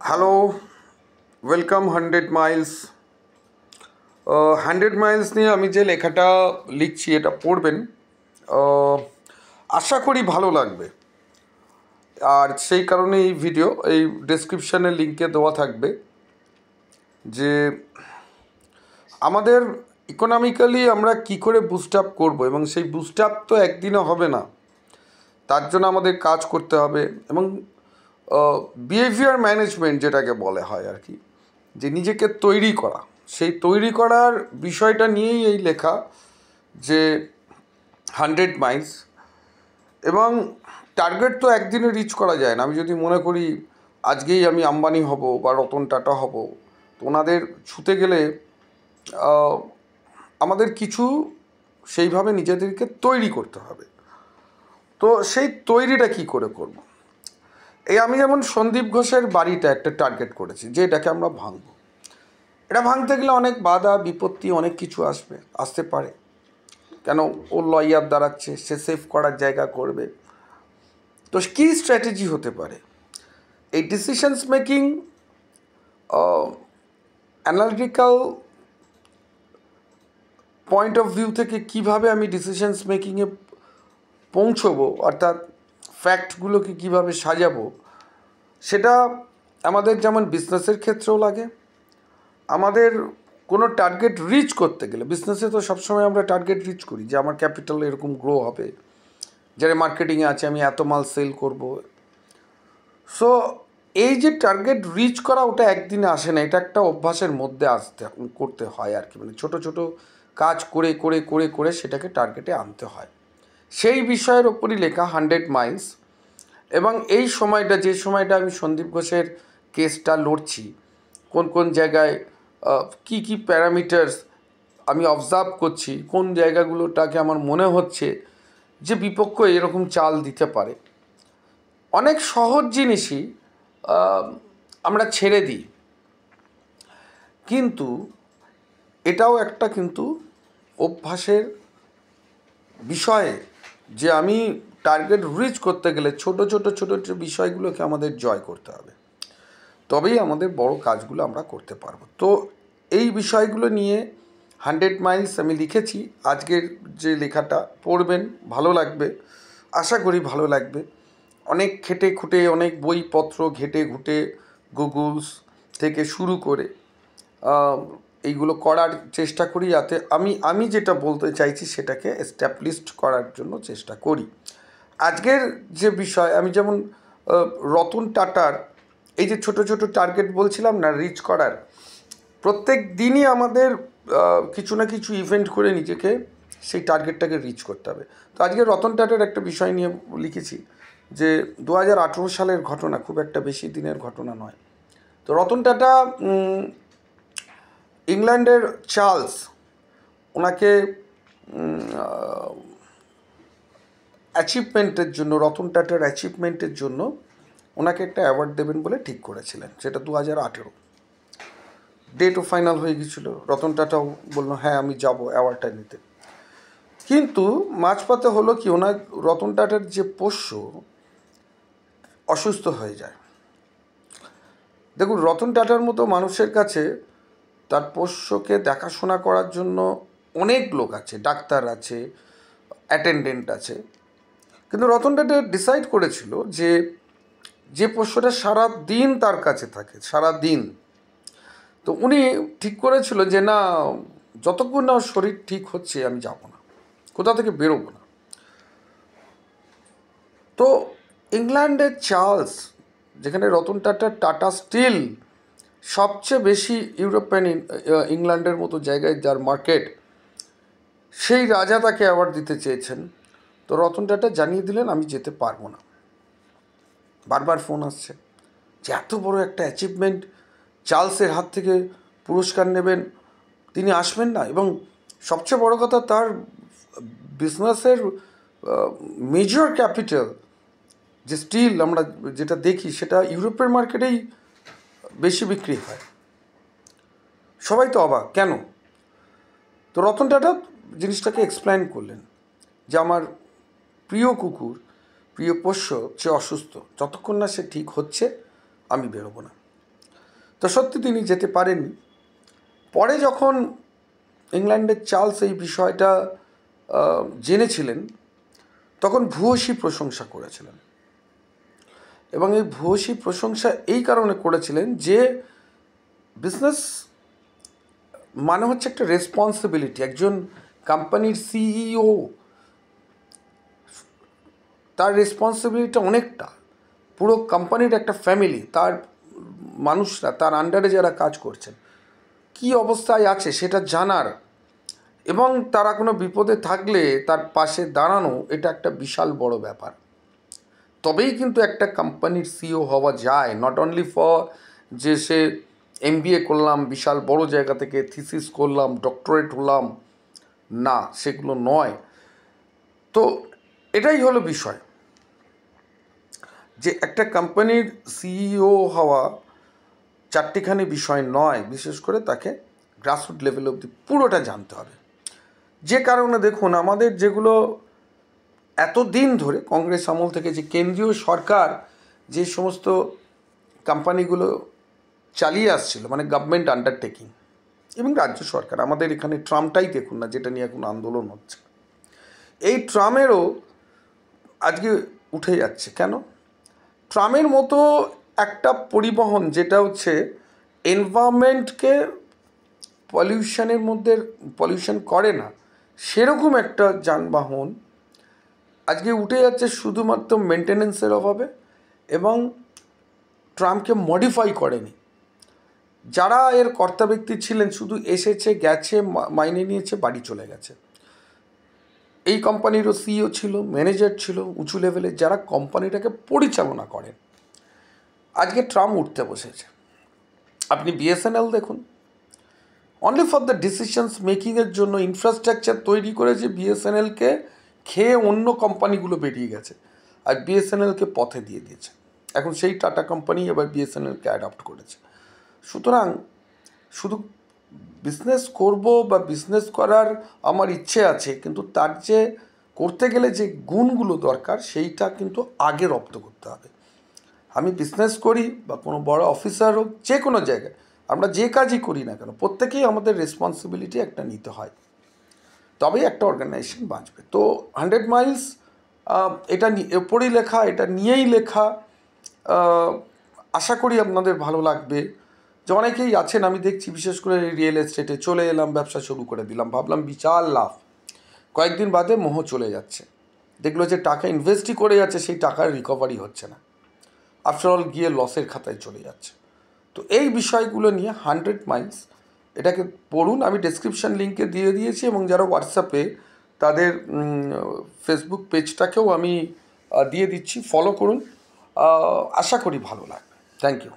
Hello, welcome 100 Miles. 100 Miles নিয়ে আমি যে লেখাটা লিখছি এটা পড়বেন, আশা করি ভালো লাগবে। আর সেই কারণে এই ভিডিও এই ডেসক্রিপশানে লিঙ্কে দেওয়া থাকবে যে আমাদের ইকোনমিক্যালি আমরা কি করে বুস্ট আপ করবো, এবং সেই বুস্ট আপ তো একদিনে হবে না, তার জন্য আমাদের কাজ করতে হবে। এবং বিহেভিয়ার ম্যানেজমেন্ট যেটাকে বলে হয় আর কি, যে নিজেকে তৈরি করা, সেই তৈরি করার বিষয়টা নিয়েই এই লেখা যে 100 মাইলস। এবং টার্গেট তো একদিনে রিচ করা যায় না। আমি যদি মনে করি আজকেই আমি আম্বানি হব বা রতন টাটা হব, তো ওনাদের ছুতে গেলে আমাদের কিছু সেইভাবে নিজেদেরকে তৈরি করতে হবে। তো সেই তৈরিটা কি করে করব? এই আমি যেমন সন্দীপ ঘোষের বাড়িটা একটা টার্গেট করেছি যে এটাকে আমরা ভাঙব। এটা ভাঙতে গেলে অনেক বাধা বিপত্তি অনেক কিছু আসতে পারে। কেন? ও লয়ার দাঁড়াচ্ছে, সে সেভ করার জায়গা করবে। তো কী স্ট্র্যাটেজি হতে পারে? এই decisions making analytical point of view থেকে কিভাবে আমি ডিসিশনস মেকিংয়ে পৌঁছবো, অর্থাৎ ফ্যাক্টগুলোকে কিভাবে সাজাবো, সেটা আমাদের যেমন বিজনেসের ক্ষেত্রেও লাগে। আমাদের কোনো টার্গেট রিচ করতে গেলে, বিজনেসে তো সবসময় আমরা টার্গেট রিচ করি যে আমার ক্যাপিটাল এরকম গ্রো হবে, যারা মার্কেটিংয়ে আছে আমি এত মাল সেল করব। সো এই যে টার্গেট রিচ করা, ওটা একদিনে আসে না, এটা একটা অভ্যাসের মধ্যে করতে হয় আর কি। মানে ছোটো ছোটো কাজ করে করে করে করে সেটাকে টার্গেটে আনতে হয়। সেই বিষয়ের ওপরই লেখা 100 মাইলস। এবং এই সময়টা, যে সময়টা আমি সন্দীপ ঘোষের কেসটা লড়ছি, কোন কোন জায়গায় কি কি প্যারামিটার্স আমি অবজার্ভ করছি, কোন জায়গাগুলোটাকে আমার মনে হচ্ছে যে বিপক্ষ এরকম চাল দিতে পারে। অনেক সহজ জিনিসই আমরা ছেড়ে দিই, কিন্তু এটাও একটা কিন্তু অভ্যাসের বিষয়ে, যে আমি টার্গেট রিচ করতে গেলে ছোট ছোট ছোট ছোট বিষয়গুলোকে আমাদের জয় করতে হবে, তবেই আমাদের বড় কাজগুলো আমরা করতে পারবো। তো এই বিষয়গুলো নিয়ে 100 মাইলস আমি লিখেছি। আজকের যে লেখাটা পড়বেন, ভালো লাগবে, আশা করি ভালো লাগবে। অনেক খেটে খুঁটে, অনেক বইপত্র ঘেটে ঘুটে, গুগলস থেকে শুরু করে এইগুলো করার চেষ্টা করি, যাতে আমি যেটা বলতে চাইছি সেটাকে এস্টাবলিশড করার জন্য চেষ্টা করি। আজকের যে বিষয়, আমি যেমন রতন টাটার এই যে ছোট ছোট টার্গেট বলছিলাম না রিচ করার, প্রত্যেক দিনই আমাদের কিছু না কিছু ইভেন্ট করে নিজেকে সেই টার্গেটটাকে রিচ করতে হবে। তো আজকে রতন টাটার একটা বিষয় নিয়ে লিখেছি যে 2018 সালের ঘটনা, খুব একটা বেশি দিনের ঘটনা নয়। তো রতন টাটা, ইংল্যান্ডের চার্লস ওনাকে অ্যাচিভমেন্টের জন্য, রতন টাটার অ্যাচিভমেন্টের জন্য ওনাকে একটা অ্যাওয়ার্ড দেবেন বলে ঠিক করেছিলেন। সেটা 2018 ডেটও ফাইনাল হয়ে গিয়েছিল। রতন টাটাও বললো হ্যাঁ আমি যাব অ্যাওয়ার্ডটা নিতে। কিন্তু মাঝপথে হলো কি, ওনার রতন টাটার যে পোষ্য অসুস্থ হয়ে যায়। দেখুন, রতন টাটার মতো মানুষের কাছে তার পোষ্যকে দেখাশোনা করার জন্য অনেক লোক আছে, ডাক্তার আছে, অ্যাটেন্ডেন্ট আছে। কিন্তু রতন টাটা ডিসাইড করেছিল যে যে পোষ্যটা সারা দিন তার কাছে থাকে, সারা দিন, তো উনি ঠিক করেছিল যে না, যতক্ষণ না ওর শরীর ঠিক হচ্ছে আমি যাব না, কোথা থেকে বেরোবো না। তো ইংল্যান্ডের চার্লস, যেখানে রতন টাটার টাটা স্টিল সবচেয়ে বেশি ইউরোপিয়ান ইংল্যান্ডের মতো জায়গায় যার মার্কেট, সেই রাজা তাকে অ্যাওয়ার্ড দিতে চেয়েছেন। তো রতন টাটা জানিয়ে দিলেন আমি যেতে পারবো না। বারবার ফোন আসছে যে এত বড় একটা অ্যাচিভমেন্ট, চার্লসের হাত থেকে পুরস্কার নেবেন, তিনি আসবেন না। এবং সবচেয়ে বড় কথা, তার বিজনেসের মেজর ক্যাপিটাল যে স্টিল আমরা যেটা দেখি, সেটা ইউরোপের মার্কেটেই বেশি বিক্রি হয়। সবাই তো অবাক, কেন? তো রতন টাটা জিনিসটাকে এক্সপ্লেন করলেন যে আমার প্রিয় কুকুর, প্রিয় পোষ্য সে অসুস্থ, যতক্ষণ না সে ঠিক হচ্ছে আমি বেরোবো না। তো সত্যি তিনি যেতে পারেননি। পরে যখন ইংল্যান্ডের চার্লস এই বিষয়টা জেনেছিলেন, তখন ভূয়সী প্রশংসা করেছিলেন। এবং এই ভূয়সী প্রশংসা এই কারণে করেছিলেন যে বিজনেস মানে হচ্ছে একটা রেসপন্সিবিলিটি। একজন কোম্পানির সিইও, তার রেসপন্সিবিলিটি অনেকটা। পুরো কোম্পানির একটা ফ্যামিলি, তার মানুষরা, তার আন্ডারে যারা কাজ করছেন কী অবস্থায় আছে সেটা জানার, এবং তারা কোনো বিপদে থাকলে তার পাশে দাঁড়ানো, এটা একটা বিশাল বড় ব্যাপার। তবেই কিন্তু একটা কোম্পানির সিইও হওয়া যায়। নট অনলি ফর যে সে MBA করলাম, বিশাল বড় জায়গা থেকে থিসিস করলাম, ডক্টরেট হলাম, না, সেগুলো নয়। তো এটাই হলো বিষয়, যে একটা কোম্পানির সিইও হওয়া চারটিখানি বিষয় নয়। বিশেষ করে তাকে গ্রাসরুট লেভেল অবধি পুরোটা জানতে হবে। যে কারণে দেখুন, আমাদের যেগুলো এতদিন ধরে কংগ্রেস আমল থেকে যে কেন্দ্রীয় সরকার যে সমস্ত কোম্পানিগুলো চালিয়ে আসছিল, মানে গভর্নমেন্ট আন্ডারটেকিং, এবং রাজ্য সরকার, আমাদের এখানে ট্রামটাই দেখুন না, যেটা নিয়ে এখন আন্দোলন হচ্ছে, এই ট্রামেরও আজকে উঠে যাচ্ছে। কেন? ট্রামের মতো একটা পরিবহন যেটা হচ্ছে এনভায়রনমেন্টকে পলিউশন করে না, সেরকম একটা যানবাহন আজকে উঠে যাচ্ছে শুধুমাত্র মেনটেনেন্সের অভাবে, এবং ট্রামকে মডিফাই করেনি। যারা এর কর্তা ব্যক্তি ছিলেন শুধু এসেছে, গেছে, মাইনে নিয়েছে, বাড়ি চলে গেছে। এই কোম্পানিরও সিইও ছিল, ম্যানেজার ছিল উঁচু লেভেলের, যারা কোম্পানিটাকে পরিচালনা করেন। আজকে ট্রাম উঠতে বসেছে। আপনি BSNL দেখুন, অনলি ফর দ্য ডিসিশনস মেকিংয়ের জন্য ইনফ্রাস্ট্রাকচার তৈরি করেছে BSNLকে খেয়ে অন্য কোম্পানিগুলো বেরিয়ে গেছে, আর BSNLকে পথে দিয়ে দিয়েছে। এখন সেই টাটা কোম্পানি এবার BSNLকে অ্যাডপ্ট করেছে। সুতরাং শুধু বিজনেস করব বা বিজনেস করার আমার ইচ্ছে আছে, কিন্তু তার যে করতে গেলে যে গুণগুলো দরকার সেইটা কিন্তু আগে রপ্ত করতে হবে। আমি বিজনেস করি বা কোনো বড় অফিসার হোক, যে কোনো জায়গায় আমরা যে কাজই করি না কেন, প্রত্যেকেই আমাদের রেসপন্সিবিলিটি একটা নিতে হয়, তবেই একটা অর্গানাইজেশন বাঁচবে। তো 100 মাইলস এটা পড়েই লেখা, এটা নিয়েই লেখা। আশা করি আপনাদের ভালো লাগবে। যে অনেকেই আছেন, আমি দেখছি বিশেষ করে রিয়েল এস্টেটে চলে এলাম, ব্যবসা শুরু করে দিলাম, ভাবলাম বিশাল লাভ, কয়েকদিন বাদে মোহ চলে যাচ্ছে, দেখলো যে টাকা ইনভেস্টই করে যাচ্ছে, সেই টাকার রিকভারি হচ্ছে না, আফটারঅল গিয়ে লসের খাতায় চলে যাচ্ছে। তো এই বিষয়গুলো নিয়ে 100 মাইলস, এটাকে পড়ুন। আমি ডেসক্রিপশান লিঙ্কে দিয়ে দিয়েছি, এবং যারা হোয়াটসঅ্যাপে, তাদের ফেসবুক পেজটাকেও আমি দিয়ে দিচ্ছি, ফলো করুন। আশা করি ভালো লাগবে। Thank you.